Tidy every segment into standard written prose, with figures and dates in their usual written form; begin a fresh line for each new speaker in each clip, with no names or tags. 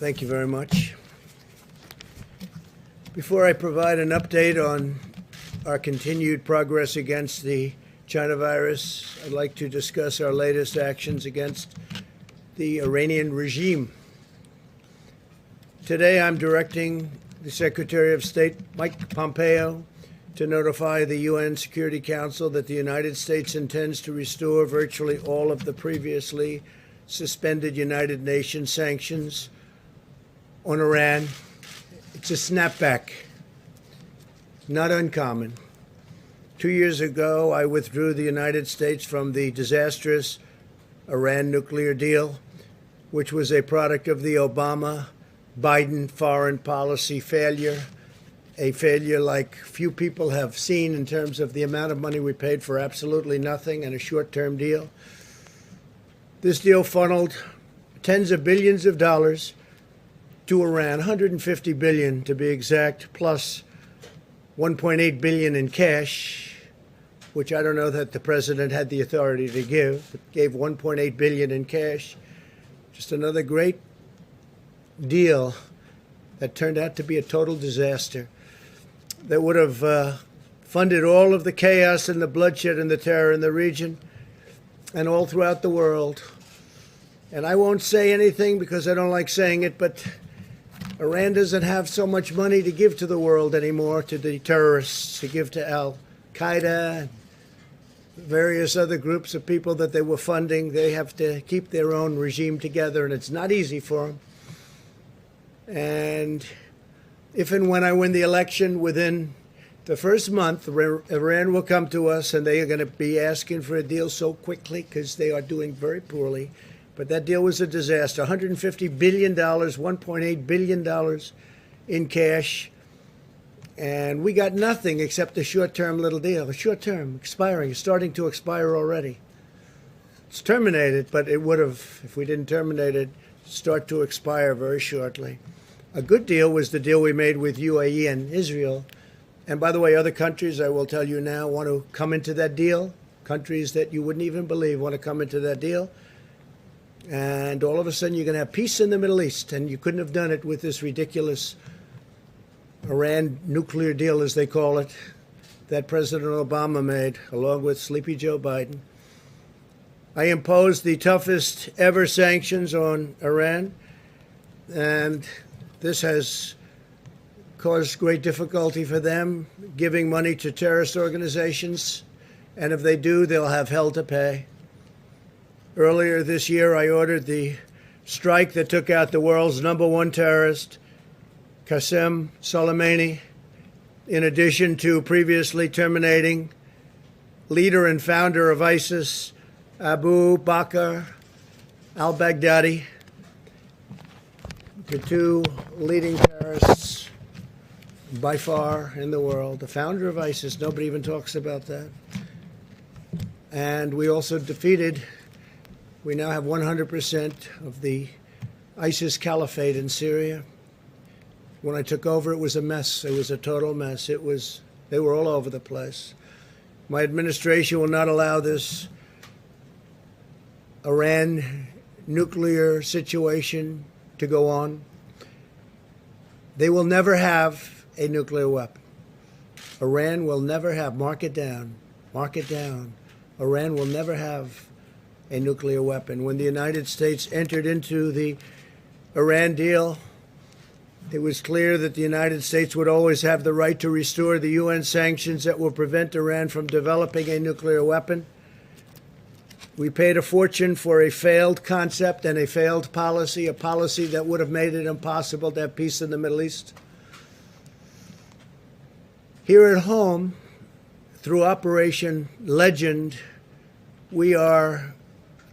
Thank you very much. Before I provide an update on our continued progress against the China virus, I'd like to discuss our latest actions against the Iranian regime. Today, I'm directing the Secretary of State, Mike Pompeo, to notify the UN Security Council that the United States intends to restore virtually all of the previously suspended United Nations sanctions on Iran. It's a snapback, not uncommon. 2 years ago, I withdrew the United States from the disastrous Iran nuclear deal, which was a product of the Obama-Biden foreign policy failure, a failure like few people have seen in terms of the amount of money we paid for absolutely nothing and a short-term deal. This deal funneled tens of billions of dollars to Iran, 150 billion to be exact, plus 1.8 billion in cash, which I don't know that the president had the authority to give. It gave 1.8 billion in cash. Just another great deal that turned out to be a total disaster that would have funded all of the chaos and the bloodshed and the terror in the region and all throughout the world. And I won't say anything because I don't like saying it, but Iran doesn't have so much money to give to the world anymore, to the terrorists, to give to Al-Qaeda and various other groups of people that they were funding. They have to keep their own regime together, and it's not easy for them. And if and when I win the election, within the first month, Iran will come to us, and they are going to be asking for a deal so quickly because they are doing very poorly. But that deal was a disaster. $150 billion, $1.8 billion in cash. And we got nothing except a short-term little deal. A short-term, expiring, starting to expire already. It's terminated, but it would have, if we didn't terminate it, start to expire very shortly. A good deal was the deal we made with UAE and Israel. And by the way, other countries, I will tell you now, want to come into that deal. Countries that you wouldn't even believe want to come into that deal. And all of a sudden, you're going to have peace in the Middle East. And you couldn't have done it with this ridiculous Iran nuclear deal, as they call it, that President Obama made, along with Sleepy Joe Biden. I imposed the toughest ever sanctions on Iran. And this has caused great difficulty for them, giving money to terrorist organizations. And if they do, they'll have hell to pay. Earlier this year, I ordered the strike that took out the world's #1 terrorist, Qasem Soleimani, in addition to previously terminating leader and founder of ISIS, Abu Bakr al-Baghdadi, the two leading terrorists by far in the world. The founder of ISIS, nobody even talks about that. And we also defeated, we now have 100% of the ISIS caliphate in Syria. When I took over, it was a mess. It was a total mess. They were all over the place. My administration will not allow this Iran nuclear situation to go on. They will never have a nuclear weapon. Iran will never have, mark it down, Iran will never have a nuclear weapon. When the United States entered into the Iran deal, it was clear that the United States would always have the right to restore the UN sanctions that will prevent Iran from developing a nuclear weapon. We paid a fortune for a failed concept and a failed policy, a policy that would have made it impossible to have peace in the Middle East. Here at home, through Operation Legend, we are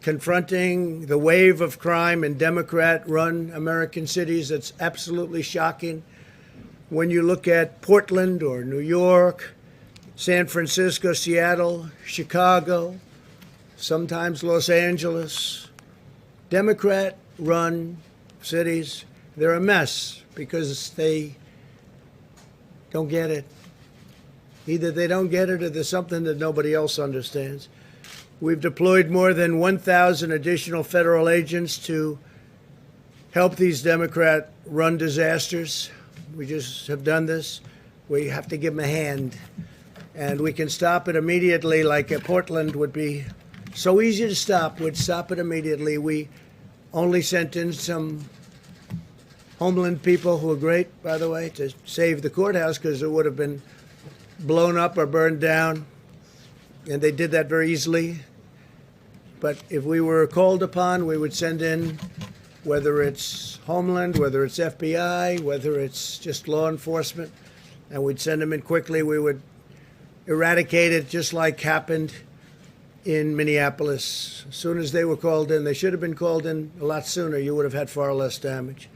confronting the wave of crime in Democrat-run American cities. That's absolutely shocking. When you look at Portland or New York, San Francisco, Seattle, Chicago, sometimes Los Angeles, Democrat-run cities, they're a mess because they don't get it. Either they don't get it or there's something that nobody else understands. We've deployed more than 1,000 additional federal agents to help these Democrat-run disasters. We just have done this. We have to give them a hand. And we can stop it immediately, like Portland would be so easy to stop. We'd stop it immediately. We only sent in some Homeland people who are great, by the way, to save the courthouse because it would have been blown up or burned down. And they did that very easily. But if we were called upon, we would send in, whether it's Homeland, whether it's FBI, whether it's just law enforcement, and we'd send them in quickly. We would eradicate it just like happened in Minneapolis. As soon as they were called in, they should have been called in a lot sooner. You would have had far less damage.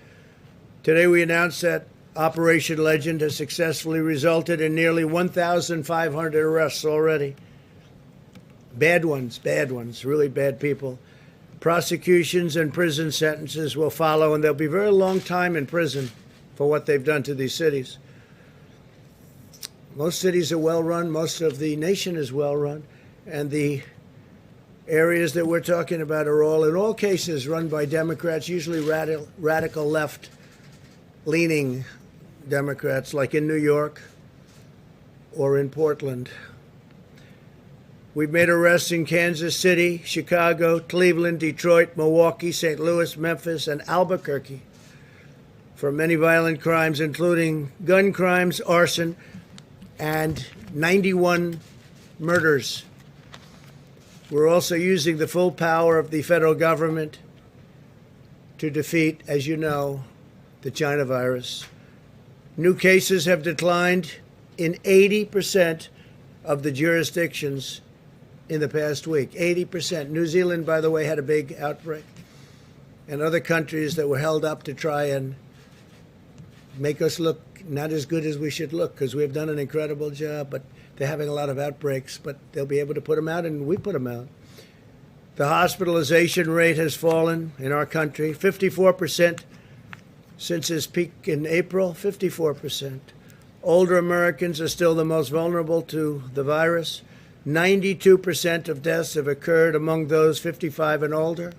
Today we announced that Operation Legend has successfully resulted in nearly 1,500 arrests already. Bad ones, really bad people. Prosecutions and prison sentences will follow, and they'll be a very long time in prison for what they've done to these cities. Most cities are well run. Most of the nation is well run. And the areas that we're talking about are all, in all cases, run by Democrats, usually radical left-leaning Democrats, like in New York or in Portland. We've made arrests in Kansas City, Chicago, Cleveland, Detroit, Milwaukee, St. Louis, Memphis, and Albuquerque for many violent crimes, including gun crimes, arson, and 91 murders. We're also using the full power of the federal government to defeat, as you know, the China virus. New cases have declined in 80% of the jurisdictions in the past week. 80%. New Zealand, by the way, had a big outbreak. And other countries that were held up to try and make us look not as good as we should look, because we've done an incredible job, but they're having a lot of outbreaks, but they'll be able to put them out, and we put them out. The hospitalization rate has fallen in our country, 54% since its peak in April, 54%. Older Americans are still the most vulnerable to the virus. 92% of deaths have occurred among those 55 and older.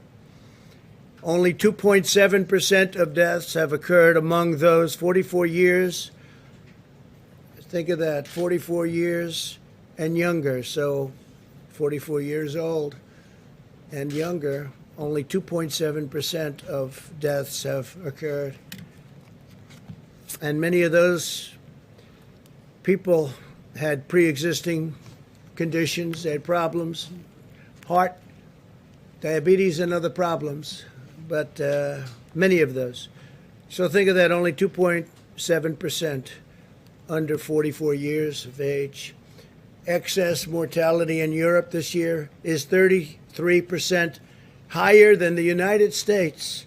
Only 2.7% of deaths have occurred among those 44 years. Think of that, 44 years and younger. So 44 years old and younger, only 2.7% of deaths have occurred. And many of those people had pre-existing conditions, they had problems, heart, diabetes, and other problems, but many of those. So think of that, only 2.7% under 44 years of age. Excess mortality in Europe this year is 33% higher than the United States.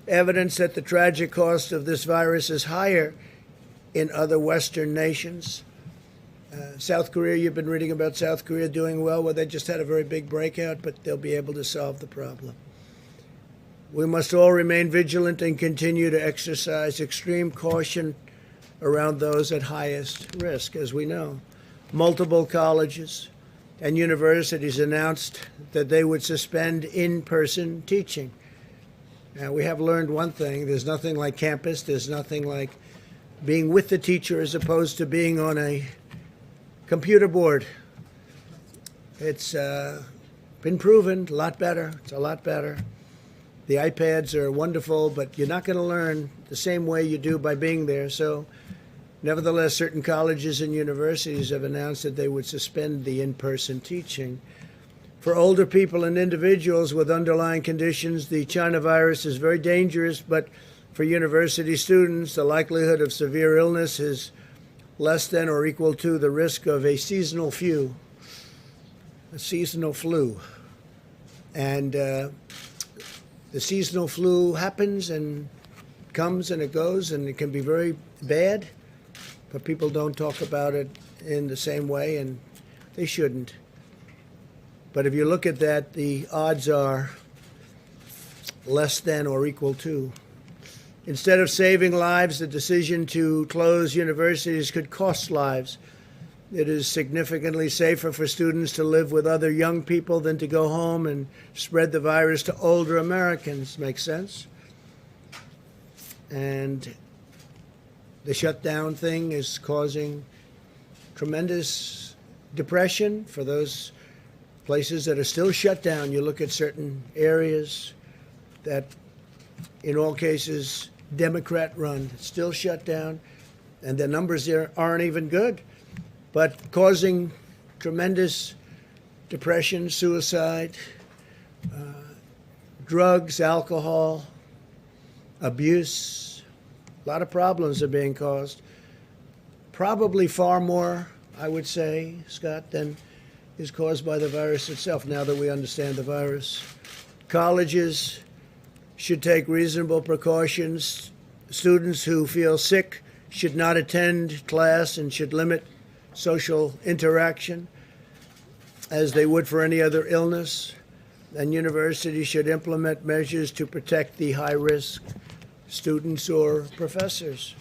Evidence that the tragic cost of this virus is higher in other Western nations. South Korea, you've been reading about South Korea doing well. Well, they just had a very big breakout, but they'll be able to solve the problem. We must all remain vigilant and continue to exercise extreme caution around those at highest risk. As we know, multiple colleges and universities announced that they would suspend in-person teaching. Now, we have learned one thing. There's nothing like campus. There's nothing like being with the teacher as opposed to being on a computer board. It's been proven a lot better. It's a lot better. The iPads are wonderful, but you're not going to learn the same way you do by being there. So nevertheless, certain colleges and universities have announced that they would suspend the in-person teaching. For older people and individuals with underlying conditions, the China virus is very dangerous, but for university students, the likelihood of severe illness is less than or equal to the risk of a seasonal flu. And the seasonal flu happens and comes and it goes, and it can be very bad, but people don't talk about it in the same way, and they shouldn't. But if you look at that, the odds are less than or equal to. Instead of saving lives, the decision to close universities could cost lives. It is significantly safer for students to live with other young people than to go home and spread the virus to older Americans. Make sense? and the shutdown thing is causing tremendous depression for those places that are still shut down. You look at certain areas that, in all cases, Democrat run, still shut down, and the numbers there aren't even good, but causing tremendous depression, suicide, drugs, alcohol, abuse. A lot of problems are being caused. Probably far more, I would say, Scott, than is caused by the virus itself, now that we understand the virus. Colleges should take reasonable precautions. Students who feel sick should not attend class and should limit social interaction as they would for any other illness. And universities should implement measures to protect the high-risk students or professors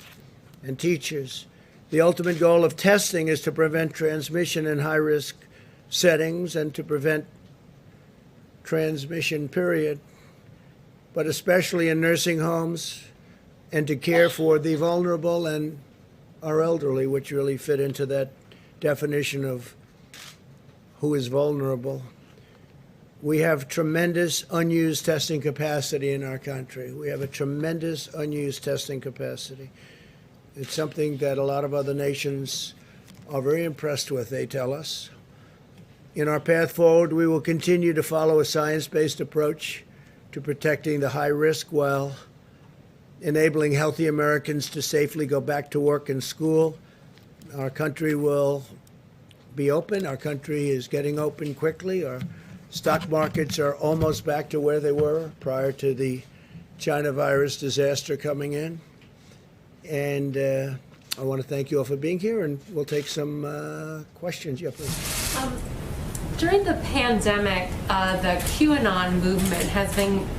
and teachers. The ultimate goal of testing is to prevent transmission in high-risk settings and to prevent transmission, period, but especially in nursing homes, and to care for the vulnerable and our elderly, which really fit into that definition of who is vulnerable. We have tremendous unused testing capacity in our country. We have a tremendous unused testing capacity. It's something that a lot of other nations are very impressed with, they tell us. In our path forward, we will continue to follow a science-based approach to protecting the high risk while enabling healthy Americans to safely go back to work and school. Our country will be open. Our country is getting open quickly. Our stock markets are almost back to where they were prior to the China virus disaster coming in. And I want to thank you all for being here, and we'll take some questions. Yeah, please.
During the pandemic, the QAnon movement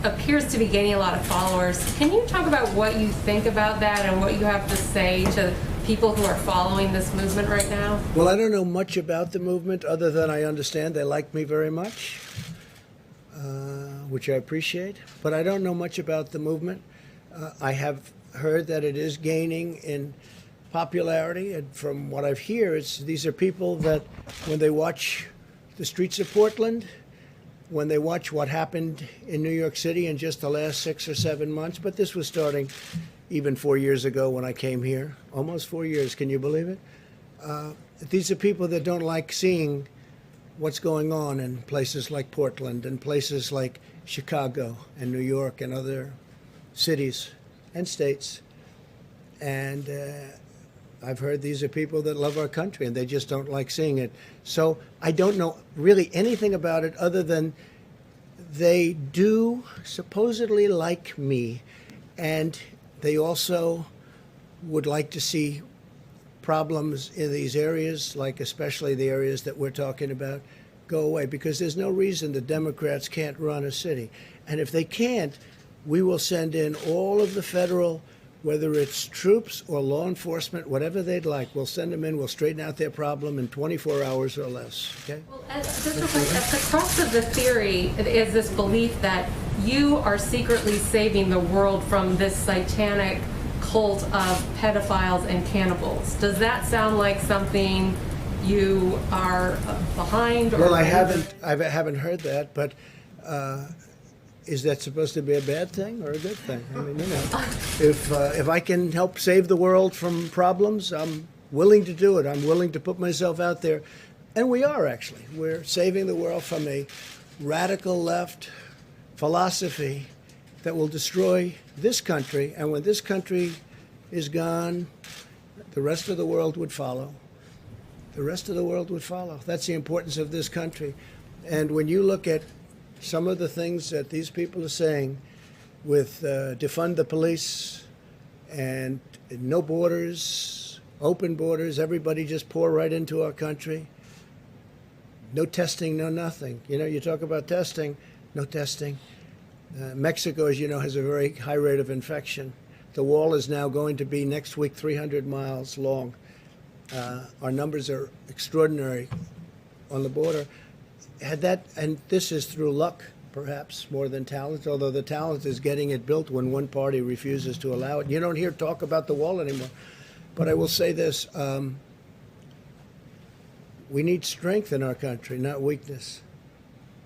appears to be gaining a lot of followers. Can you talk about what you think about that and what you have to say to people who are following this movement right now?
Well, I don't know much about the movement other than I understand they like me very much, which I appreciate. But I don't know much about the movement. I have heard that it is gaining in popularity, and from what I've heard, these are people that when they watch the streets of Portland, when they watch what happened in New York City in just the last 6 or 7 months, but this was starting even 4 years ago when I came here, almost 4 years, can you believe it? These are people that don't like seeing what's going on in places like Portland and places like Chicago and New York and other cities and states. And I've heard these are people that love our country and they just don't like seeing it. So I don't know really anything about it other than they do supposedly like me, and they also would like to see problems in these areas, like especially the areas that we're talking about, go away, because there's no reason the Democrats can't run a city. And if they can't, we will send in all of the federal, whether it's troops or law enforcement, whatever they'd like, we'll send them in, we'll straighten out their problem in 24 hours or less, okay?
Well, just real quick, at the crux of the theory is this belief that you are secretly saving the world from this satanic cult of pedophiles and cannibals. Does that sound like something you are behind?
Well, I haven't heard that, but is that supposed to be a bad thing or a good thing? I mean, you know, if I can help save the world from problems, I'm willing to do it. I'm willing to put myself out there. And we are, actually. We're saving the world from a radical left philosophy that will destroy this country. And when this country is gone, the rest of the world would follow. The rest of the world would follow. That's the importance of this country. And when you look at some of the things that these people are saying with defund the police and no borders, open borders, everybody just pour right into our country. No testing, no nothing. You know, you talk about testing, no testing. Mexico, as you know, has a very high rate of infection. The wall is now going to be next week 300 miles long. Our numbers are extraordinary on the border. Had that, and this is through luck perhaps, more than talent, although the talent is getting it built when one party refuses to allow it. You don't hear talk about the wall anymore. But I will say this, we need strength in our country, not weakness.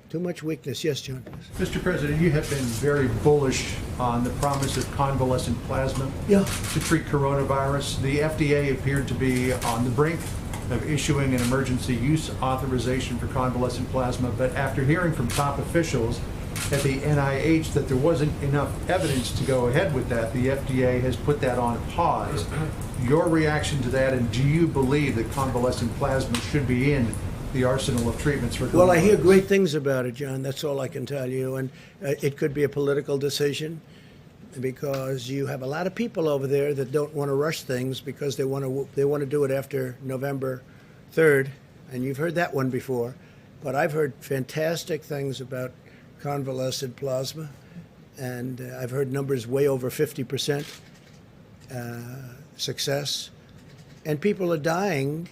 Too much weakness. Yes, John.
Mr. President, you have been very bullish on the promise of convalescent plasma
Yeah.
to treat coronavirus. The FDA appeared to be on the brink of issuing an emergency use authorization for convalescent plasma, but after hearing from top officials at the NIH that there wasn't enough evidence to go ahead with that, the FDA has put that on pause. Your reaction to that, and do you believe that convalescent plasma should be in the arsenal of treatments for coronavirus?
Well, I hear great things about it, John. That's all I can tell you. And it could be a political decision because you have a lot of people over there that don't want to rush things because they want to do it after November 3rd. And you've heard that one before. But I've heard fantastic things about convalescent plasma. And I've heard numbers way over 50% success. And people are dying.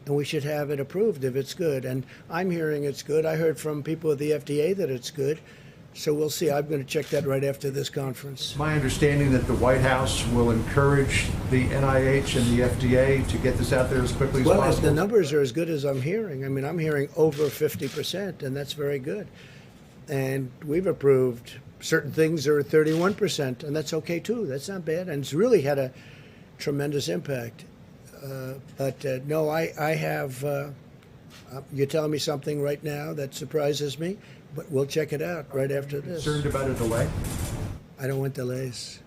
And we should have it approved if it's good. And I'm hearing it's good. I heard from people at the FDA that it's good. So we'll see. I'm going to check that right after this conference.
My understanding that the White House will encourage the NIH and the FDA to get this out there as quickly as
Well,
possible.
the numbers are as good as I'm hearing. I mean, I'm hearing over 50%, and that's very good. And we've approved certain things that are at 31%, and that's okay too. That's not bad. And it's really had a tremendous impact. No, I have, you're telling me something right now that surprises me, but we'll check it out right after this.
Concerned about a delay?
I don't want delays.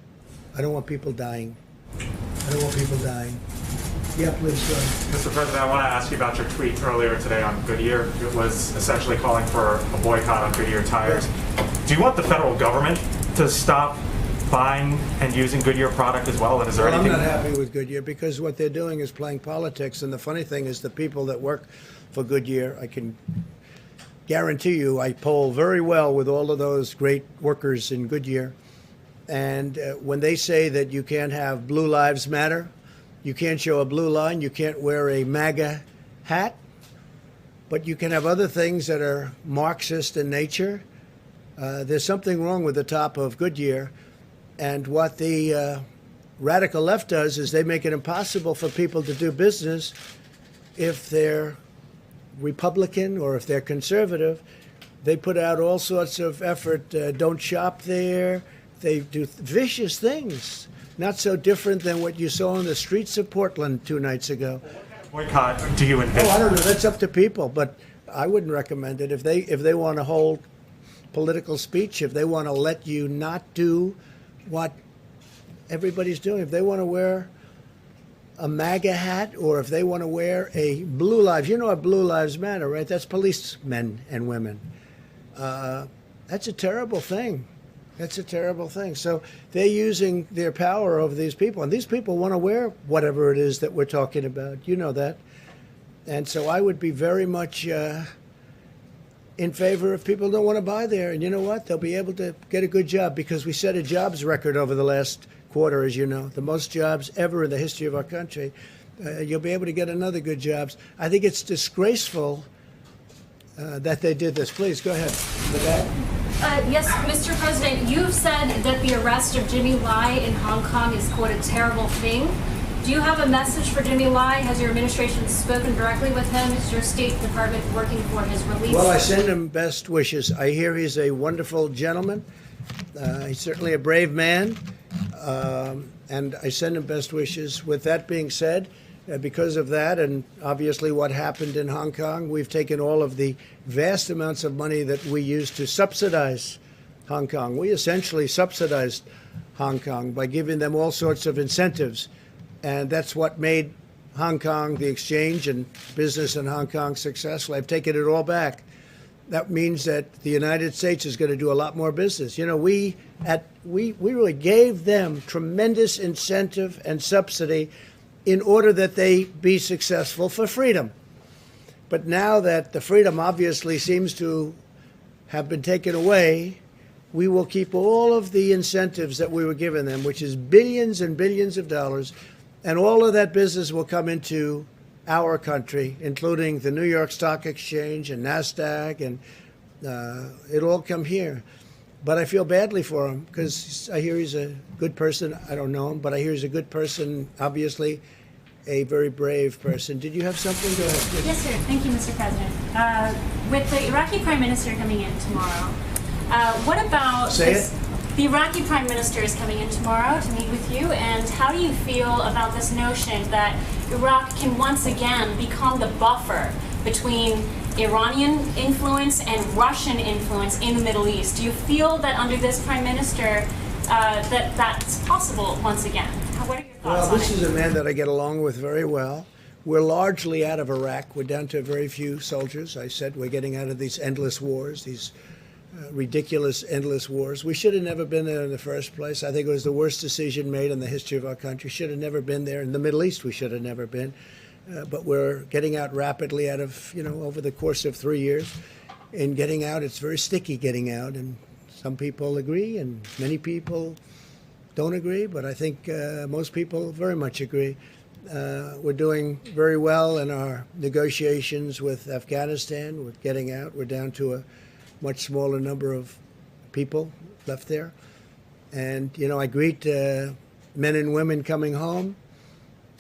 I don't want people dying. I don't want people dying. Yeah, please go ahead.
Mr. President, I want to ask you about your tweet earlier today on Goodyear. It was essentially calling for a boycott on Goodyear tires. Do you want the federal government to stop buying and using Goodyear product as well? And is there
Well, I'm
anything?
not happy with Goodyear because what they're doing is playing politics. And the funny thing is the people that work for Goodyear, I can guarantee you, I poll very well with all of those great workers in Goodyear. And when they say that you can't have Blue Lives Matter, you can't show a blue line, you can't wear a MAGA hat, but you can have other things that are Marxist in nature, there's something wrong with the top of Goodyear. And what the radical left does is they make it impossible for people to do business if they're Republican or if they're conservative. They put out all sorts of effort, don't shop there. They do vicious things, not so different than what you saw on the streets of Portland 2 nights ago.
Boycott do you
Oh,
envision?
I don't know. That's up to people, but I wouldn't recommend it. If they want to hold political speech, if they want to let you not do what everybody's doing, if they want to wear a MAGA hat or if they want to wear a Blue Lives, you know what Blue Lives Matter, right? That's policemen and women. That's a terrible thing. That's a terrible thing. So they're using their power over these people, and these people want to wear whatever it is that we're talking about. You know that. And so I would be very much in favor if people don't want to buy there. And you know what? They'll be able to get a good job because we set a jobs record over the last quarter, as you know, the most jobs ever in the history of our country. You'll be able to get another good jobs. I think it's disgraceful that they did this. Please, go ahead. With that.
Yes, Mr. President, you've said that the arrest of Jimmy Lai in Hong Kong is, quote, a terrible thing. Do you have a message for Jimmy Lai? Has your administration spoken directly with him? Is your State Department working for his release?
Well, I send him best wishes. I hear he's a wonderful gentleman. He's certainly a brave man, and I send him best wishes. With that being said, because of that and obviously what happened in Hong Kong, we've taken all of the vast amounts of money that we used to subsidize Hong Kong. We essentially subsidized Hong Kong by giving them all sorts of incentives. And that's what made Hong Kong, the exchange and business in Hong Kong, successful. I've taken it all back. That means that the United States is going to do a lot more business. You know, we really gave them tremendous incentive and subsidy in order that they be successful for freedom. But now that the freedom obviously seems to have been taken away, we will keep all of the incentives that we were giving them, which is billions and billions of dollars, and all of that business will come into our country, including the New York Stock Exchange and NASDAQ and It'll all come here. But I feel badly for him because I hear he's a good person. I don't know him, but I hear he's a good person, obviously a very brave person. Did you have something? Go ahead.
Yes, sir. Thank you, Mr. President. With the Iraqi Prime Minister coming in tomorrow, what about
Say it.
The Iraqi Prime Minister is coming in tomorrow to meet with you, and how do you feel about this notion that Iraq can once again become the buffer between Iranian influence and Russian influence in the Middle East? Do you feel that under this Prime Minister that that's possible once again? What are your thoughts
Well,
on
this
it?
is a man that I get along with very well. We're largely out of Iraq. We're down to very few soldiers. I said we're getting out of these endless wars, these ridiculous endless wars. We should have never been there in the first place. I think it was the worst decision made in the history of our country. Should have never been there. In the Middle East, we should have never been. But we're getting out rapidly out of, over the course of 3 years. In getting out, it's very sticky getting out. And some people agree and many people don't agree. But I think most people very much agree. We're doing very well in our negotiations with Afghanistan. We're getting out. We're down to a much smaller number of people left there. And, I greet men and women coming home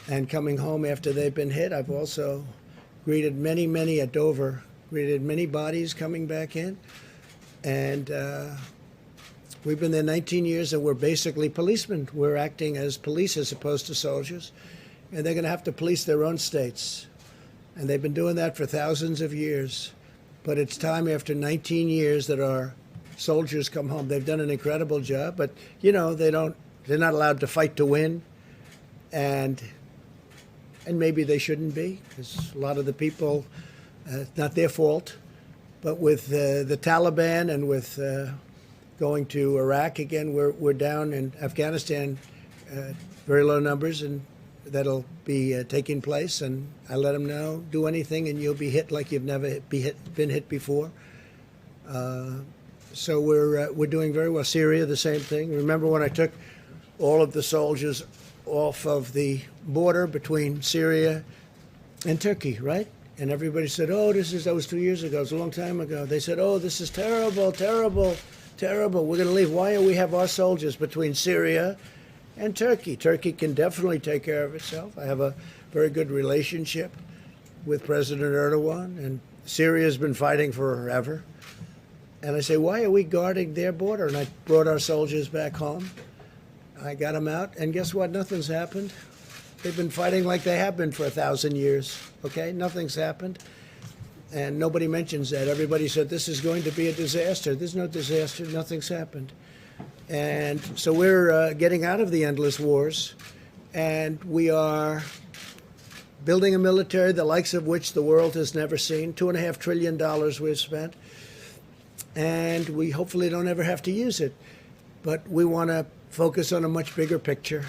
and coming home after they've been hit. I've also greeted many at Dover, greeted many bodies coming back in. And we've been there 19 years and we're basically policemen. We're acting as police as opposed to soldiers. And they're going to have to police their own states. And they've been doing that for thousands of years. But it's time after 19 years that our soldiers come home. They've done an incredible job, but they're not allowed to fight to win. And maybe they shouldn't be, because a lot of the people, it's not their fault. But with the Taliban and with going to Iraq again, we're down in Afghanistan, very low numbers, and that'll be taking place. And I let them know, do anything and you'll be hit like you've never been hit before. So we're doing very well. Syria, the same thing. Remember when I took all of the soldiers off of the border between Syria and Turkey, right? And everybody said, oh, that was 2 years ago. It was a long time ago. They said, oh, this is terrible, terrible, terrible. We're going to leave. Why do we have our soldiers between Syria and Turkey? Turkey can definitely take care of itself. I have a very good relationship with President Erdogan, and Syria has been fighting forever. And I say, why are we guarding their border? And I brought our soldiers back home. I got them out, and guess what? Nothing's happened. They've been fighting like they have been for 1,000 years, okay? Nothing's happened. And nobody mentions that. Everybody said this is going to be a disaster. There's no disaster. Nothing's happened. And so we're getting out of the endless wars, and we are building a military the likes of which the world has never seen. $2.5 trillion we've spent, and we hopefully don't ever have to use it. But we want to focus on a much bigger picture,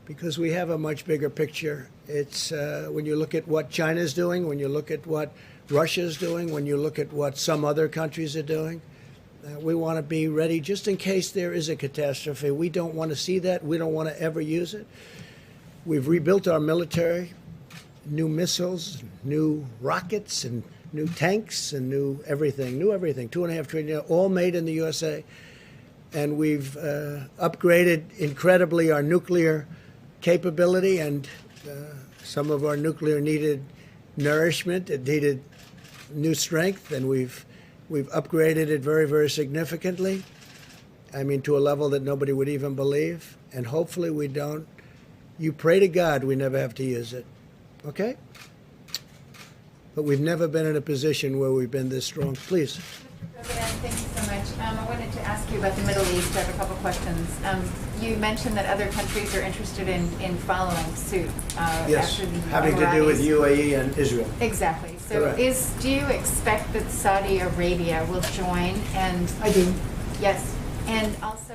because we have a much bigger picture. It's when you look at what China's doing, when you look at what Russia's doing, when you look at what some other countries are doing, we want to be ready just in case there is a catastrophe. We don't want to see that. We don't want to ever use it. We've rebuilt our military, new missiles, new rockets, and new tanks, and new everything. $2.5 trillion, all made in the USA. And we've upgraded incredibly our nuclear capability, and some of our nuclear needed nourishment. It needed new strength, and we've upgraded it very, very significantly. I mean, to a level that nobody would even believe. And hopefully we don't. You pray to God we never have to use it. Okay? But we've never been in a position where we've been this strong. Please.
President, thank you so much. I wanted to ask you about the Middle East. I have a couple questions. You mentioned that other countries are interested in following suit
Yes,
after the
having to do with
Emiratis.
UAE and Israel.
Exactly. So
Correct.
do you expect that Saudi Arabia will join? And
I do.
yes. And also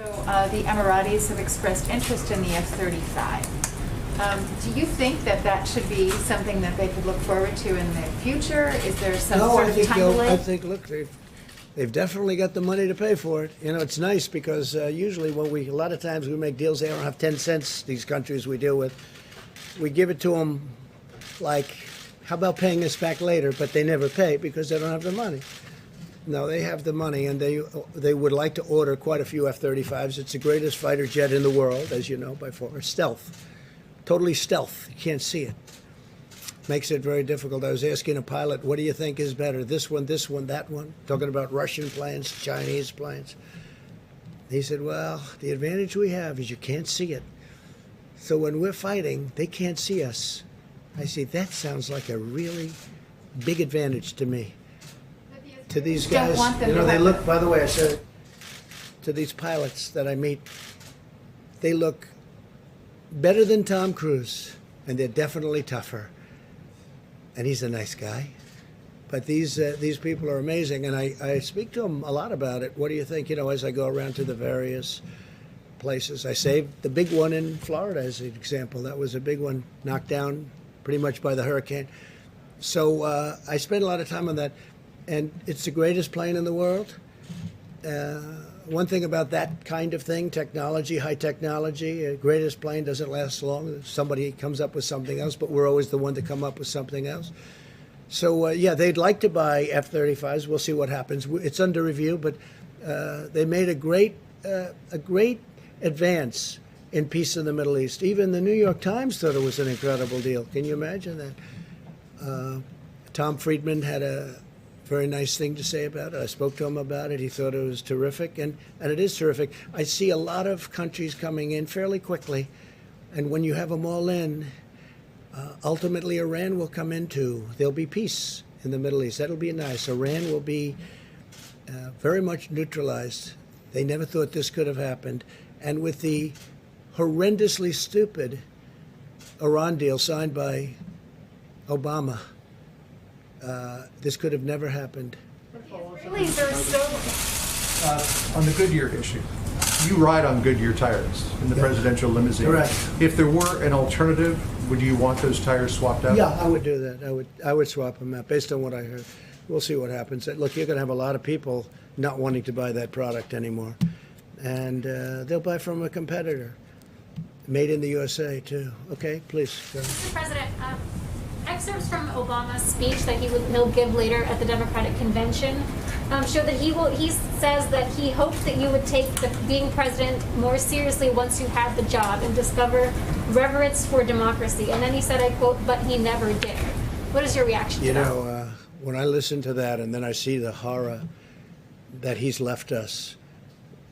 the Emiratis have expressed interest in the F-35. Do you think that should be something that they could look forward to in the future? Is there some
No,
sort
I
of
think
time
I
delay?
think, look, they've definitely got the money to pay for it. It's nice because usually when a lot of times we make deals, they don't have 10 cents, these countries we deal with. We give it to them like, how about paying us back later? But they never pay because they don't have the money. No, they have the money, and they would like to order quite a few F-35s. It's the greatest fighter jet in the world, as you know, by far. Stealth. Totally stealth. You can't see it. Makes it very difficult. I was asking a pilot, what do you think is better, this one, that one? Talking about Russian planes, Chinese planes. He said, well, the advantage we have is you can't see it. So when we're fighting, they can't see us. I say, that sounds like a really big advantage to me. To these
Don't
guys,
want them
you know,
to
they
have
look, by the way, I said, to these pilots that I meet, they look better than Tom Cruise, and they're definitely tougher. And he's a nice guy. But these people are amazing, and I speak to them a lot about it. What do you think, you know, as I go around to the various places? I saved the big one in Florida as an example. That was a big one, knocked down pretty much by the hurricane. So I spend a lot of time on that. And it's the greatest plane in the world. One thing about that kind of thing, technology, high technology, greatest plane doesn't last long. Somebody comes up with something else, but we're always the one to come up with something else. So, yeah, they'd like to buy F-35s. We'll see what happens. It's under review, but they made a great advance in peace in the Middle East. Even the New York Times thought it was an incredible deal. Can you imagine that? Tom Friedman had a very nice thing to say about it. I spoke to him about it. He thought it was terrific, and it is terrific. I see a lot of countries coming in fairly quickly, and when you have them all in, ultimately Iran will come into. There'll be peace in the Middle East. That'll be nice. Iran will be very much neutralized. They never thought this could have happened. And with the horrendously stupid Iran deal signed by Obama, this could have never happened.
Israelis are so.
On the Goodyear issue, you ride on Goodyear tires in the presidential limousine.
Correct.
If there were an alternative, would you want those tires swapped out?
Yeah, I would do that. I would swap them out based on what I heard. We'll see what happens. Look, you're going to have a lot of people not wanting to buy that product anymore, and they'll buy from a competitor, made in the USA too. Okay, please. Go ahead.
Mr. President, excerpts from Obama's speech that he'll give later at the Democratic Convention show that he says that he hoped that you would take being president more seriously once you had the job and discover reverence for democracy. And then he said, I quote, but he never did. What is your reaction to
You
that?
know, when I listen to that and then I see the horror that he's left us,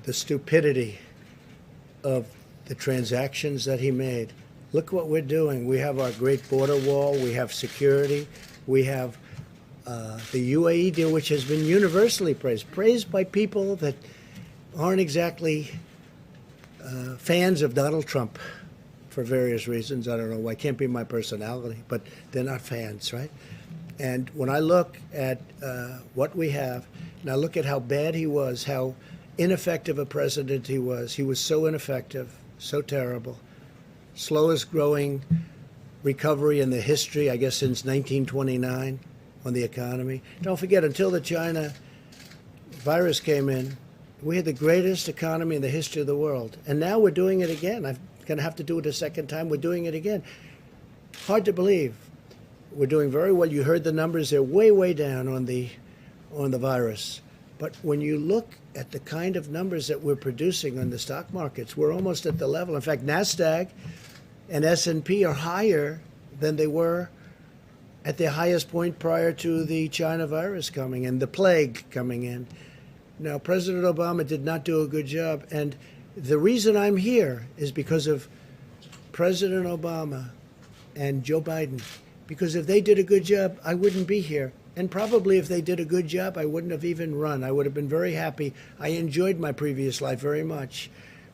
the stupidity of the transactions that he made. Look what we're doing. We have our great border wall. We have security. We have the UAE deal, which has been universally praised by people that aren't exactly fans of Donald Trump for various reasons. I don't know why. Can't be my personality, but they're not fans, right? And when I look at what we have, and I look at how bad he was, how ineffective a president he was so ineffective, so terrible. Slowest growing recovery in the history, I guess, since 1929 on the economy. Don't forget, until the China virus came in, we had the greatest economy in the history of the world. And now we're doing it again. I'm going to have to do it a second time. We're doing it again. Hard to believe. We're doing very well. You heard the numbers. They're way, way down on the virus. But when you look at the kind of numbers that we're producing on the stock markets, we're almost at the level. In fact, NASDAQ and S&P are higher than they were at their highest point prior to the China virus coming and the plague coming in. Now, President Obama did not do a good job. And the reason I'm here is because of President Obama and Joe Biden. Because if they did a good job, I wouldn't be here. And probably if they did a good job, I wouldn't have even run. I would have been very happy. I enjoyed my previous life very much.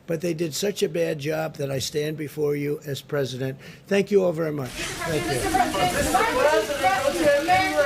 But they did such a bad job that I stand before you as president. Thank you all very much. Thank you.
Mr. President, why would you threaten the mayor